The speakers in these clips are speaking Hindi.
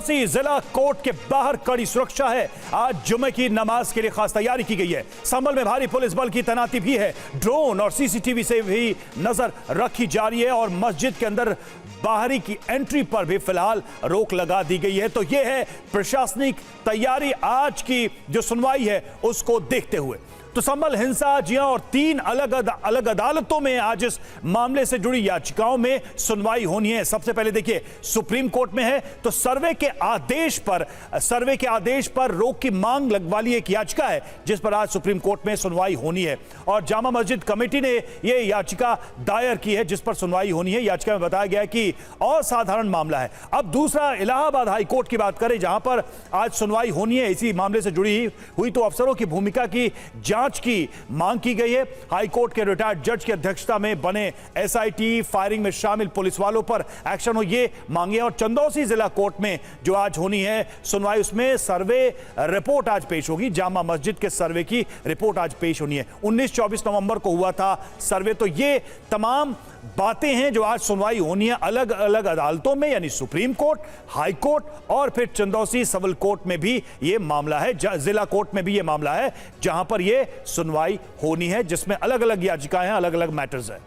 चंदौसी जिला कोर्ट के बाहर कड़ी सुरक्षा है। आज जुमे की नमाज के लिए खास तैयारी की गई है। संभल में भारी पुलिस बल की तैनाती भी है। ड्रोन और सीसीटीवी से भी नजर रखी जा रही है और मस्जिद के अंदर बाहरी की एंट्री पर भी फिलहाल रोक लगा दी गई है। तो यह है प्रशासनिक तैयारी आज की जो सुनवाई है उसको देखते हुए। तो संभल हिंसा जिया और 3 अलग अदालतों में आज इस मामले से जुड़ी याचिकाओं में सुनवाई होनी है। सबसे पहले देखिए सुप्रीम कोर्ट में है तो सर्वे के आदेश पर रोक की मांग वाली एक याचिका है जिस पर आज सुप्रीम कोर्ट में सुनवाई होनी है और जामा मस्जिद कमेटी ने यह याचिका दायर की है जिस पर सुनवाई होनी है। याचिका में बताया गया है कि असाधारण मामला है। अब दूसरा इलाहाबाद हाई कोर्ट की बात करें जहां पर आज सुनवाई होनी है इसी मामले से जुड़ी हुई तो अफसरों की भूमिका की जांच की मांग की गई है। हाई कोर्ट के रिटायर्ड जज की अध्यक्षता में बने एसआईटी फायरिंग में शामिल पुलिस वालों पर एक्शन हो ये मांगे और चंदौसी जिला कोर्ट में जो आज होनी है सुनवाई उसमें सर्वे रिपोर्ट आज पेश होगी। जामा मस्जिद के सर्वे की रिपोर्ट आज पेश होनी है। 19-24 नवंबर को हुआ था सर्वे। तो ये तमाम बातें हैं जो आज सुनवाई होनी है अलग अलग अदालतों में यानी सुप्रीम कोर्ट, हाई कोर्ट और फिर चंदौसी सिविल कोर्ट में भी ये मामला है। जिला कोर्ट में भी ये मामला है जहां पर ये सुनवाई होनी है जिसमें अलग अलग याचिकाएं हैं, अलग अलग मैटर्स हैं।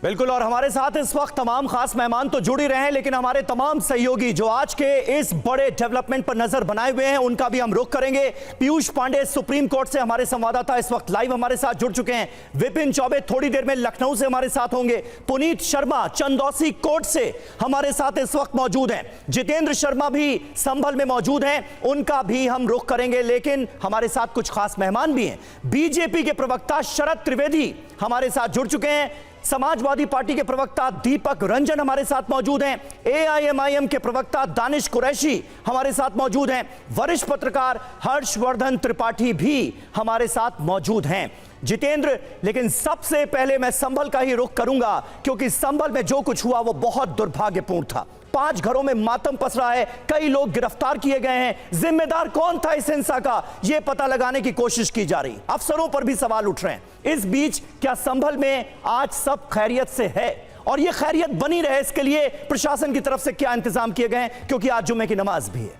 बिल्कुल। और हमारे साथ इस वक्त तमाम खास मेहमान तो जुड़ ही रहे हैं लेकिन हमारे तमाम सहयोगी जो आज के इस बड़े डेवलपमेंट पर नजर बनाए हुए हैं उनका भी हम रुख करेंगे। पीयूष पांडे सुप्रीम कोर्ट से हमारे संवाददाता इस वक्त लाइव हमारे साथ जुड़ चुके हैं। विपिन चौबे थोड़ी देर में लखनऊ से हमारे साथ होंगे। पुनीत शर्मा चंदौसी कोर्ट से हमारे साथ इस वक्त मौजूद हैं। जितेंद्र शर्मा भी संभल में मौजूद हैं, उनका भी हम रुख करेंगे। लेकिन हमारे साथ कुछ खास मेहमान भी हैं। बीजेपी के प्रवक्ता शरद त्रिवेदी हमारे साथ जुड़ चुके हैं। समाजवादी पार्टी के प्रवक्ता दीपक रंजन हमारे साथ मौजूद हैं। एआईएमआईएम के प्रवक्ता दानिश कुरैशी हमारे साथ मौजूद हैं। वरिष्ठ पत्रकार हर्षवर्धन त्रिपाठी भी हमारे साथ मौजूद हैं। जितेंद्र, लेकिन सबसे पहले मैं संभल का ही रुख करूंगा क्योंकि संभल में जो कुछ हुआ वो बहुत दुर्भाग्यपूर्ण था। 5 घरों में मातम पस रहा है, कई लोग गिरफ्तार किए गए हैं। जिम्मेदार कौन था इस हिंसा का यह पता लगाने की कोशिश की जा रही। अफसरों पर भी सवाल उठ रहे हैं। इस बीच क्या संभल में आज सब खैरियत से है और यह खैरियत बनी रहे इसके लिए प्रशासन की तरफ से क्या इंतजाम किए गए हैं क्योंकि आज जुम्मे की नमाज भी है।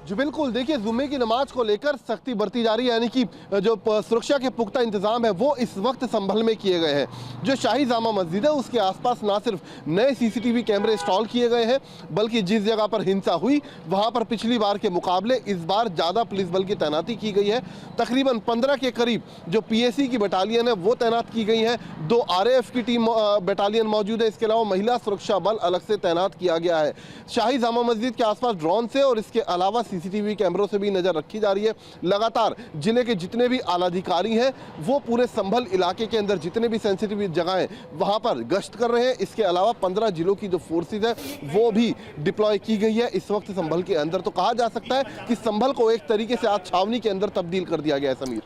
जी बिल्कुल, देखिए जुम्मे की नमाज को लेकर सख्ती बरती जा रही है यानी कि जो सुरक्षा के पुख्ता इंतजाम है वो इस वक्त संभल में किए गए हैं। जो शाही जामा मस्जिद है उसके आसपास ना सिर्फ नए सीसीटीवी कैमरे इंस्टॉल किए गए हैं बल्कि जिस जगह पर हिंसा हुई वहां पर पिछली बार के मुकाबले इस बार ज़्यादा पुलिस बल की तैनाती की गई है। तकरीबन 15 के करीब जो पीएसी की बटालियन है वो तैनात की गई है। 2 आरएएफ की टीम बटालियन मौजूद है। इसके अलावा महिला सुरक्षा बल अलग से तैनात किया गया है। शाही जामा मस्जिद के आसपास ड्रोन से और इसके अलावा सीसीटीवी कैमरों से भी नजर रखी जा रही है। लगातार जिले के जितने भी आलाधिकारी हैं वो पूरे संभल इलाके के अंदर जितने भी सेंसिटिव जगह हैं वहां पर गश्त कर रहे हैं। इसके अलावा 15 जिलों की जो फोर्सेज है वो भी डिप्लॉय की गई है इस वक्त संभल के अंदर। तो कहा जा सकता है कि संभल को एक तरीके से आज छावनी के अंदर तब्दील कर दिया गया है। समीर,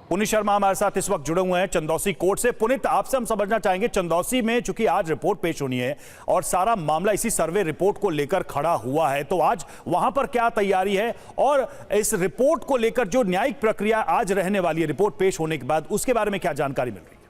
पुनीत शर्मा हमारे साथ इस वक्त जुड़े हुए हैं चंदौसी कोर्ट से। पुनीत, आपसे हम समझना चाहेंगे चंदौसी में चूंकि आज रिपोर्ट पेश होनी है और सारा मामला इसी सर्वे रिपोर्ट को लेकर खड़ा हुआ है तो आज वहां पर क्या तैयारी है और इस रिपोर्ट को लेकर जो न्यायिक प्रक्रिया आज रहने वाली है रिपोर्ट पेश होने के बाद उसके बारे में क्या जानकारी मिल रही है?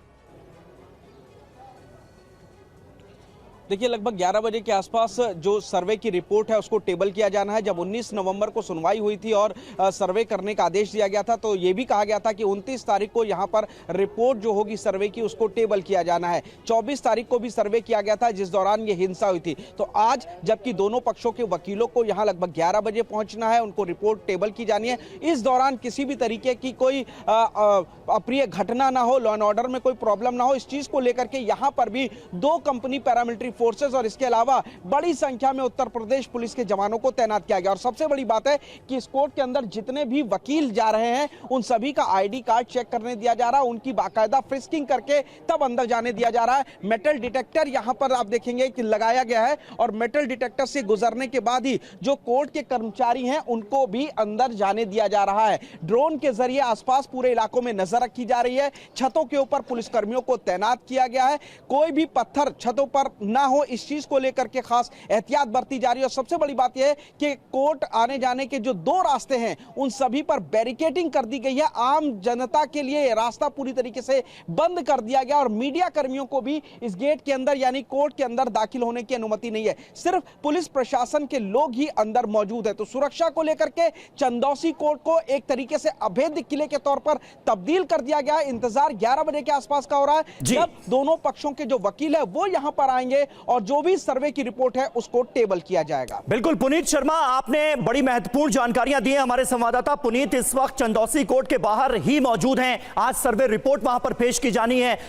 देखिए लगभग 11 बजे के आसपास जो सर्वे की रिपोर्ट है उसको टेबल किया जाना है। जब 19 नवंबर को सुनवाई हुई थी और सर्वे करने का आदेश दिया गया था तो ये भी कहा गया था कि 29 तारीख को यहाँ पर रिपोर्ट जो होगी सर्वे की उसको टेबल किया जाना है। 24 तारीख को भी सर्वे किया गया था जिस दौरान ये हिंसा हुई थी। तो आज जबकि दोनों पक्षों के वकीलों को यहाँ लगभग 11 बजे पहुँचना है, उनको रिपोर्ट टेबल की जानी है। इस दौरान किसी भी तरीके की कोई अप्रिय घटना ना हो, लॉ एंड ऑर्डर में कोई प्रॉब्लम ना हो, इस चीज को लेकर के यहाँ पर भी 2 कंपनी पैरामिलिट्री फोर्सेस और इसके अलावा बड़ी संख्या में उत्तर प्रदेश पुलिस के जवानों को तैनात किया गया। और सबसे बड़ी बात है कि इस कोर्ट के अंदर जितने भी वकील जा रहे हैं उन सभी का आईडी कार्ड चेक करने दिया जा रहा है, उनकी बाकायदा फ्रिस्किंग करके तब अंदर जाने दिया जा रहा है। मेटल डिटेक्टर यहां पर आप देखेंगे कि लगाया गया है और मेटल डिटेक्टर से गुजरने के बाद ही जो कोर्ट के कर्मचारी हैं उनको भी अंदर जाने दिया जा रहा है। ड्रोन के जरिए आसपास पूरे इलाकों में नजर रखी जा रही है। छतों के ऊपर पुलिसकर्मियों को तैनात किया गया है। कोई भी पत्थर छतों पर ना हो, इस चीज को लेकर के खास एहतियात बरती जा रही है। और सबसे बड़ी बात यह है कि कोर्ट आने जाने के जो 2 रास्ते हैं उन सभी पर बैरिकेडिंग कर दी गई है। आम जनता के लिए रास्ता पूरी तरीके से बंद कर दिया गया और मीडिया कर्मियों को भी इस गेट के अंदर यानी कोर्ट के अंदर दाखिल होने की अनुमति नहीं है। सिर्फ पुलिस प्रशासन के लोग ही अंदर मौजूद है। तो सुरक्षा को लेकर के चंदौसी कोर्ट को एक तरीके से अभेद्य किले के तौर पर तब्दील कर दिया गया। इंतजार 11 बजे के आसपास का हो रहा है, जब दोनों पक्षों के जो वकील है वो यहां पर आएंगे और जो भी सर्वे की रिपोर्ट है उसको टेबल किया जाएगा। बिल्कुल पुनीत शर्मा, आपने बड़ी महत्वपूर्ण जानकारियां दी हैं। हमारे संवाददाता पुनीत इस वक्त चंदौसी कोर्ट के बाहर ही मौजूद हैं। आज सर्वे रिपोर्ट वहां पर पेश की जानी है।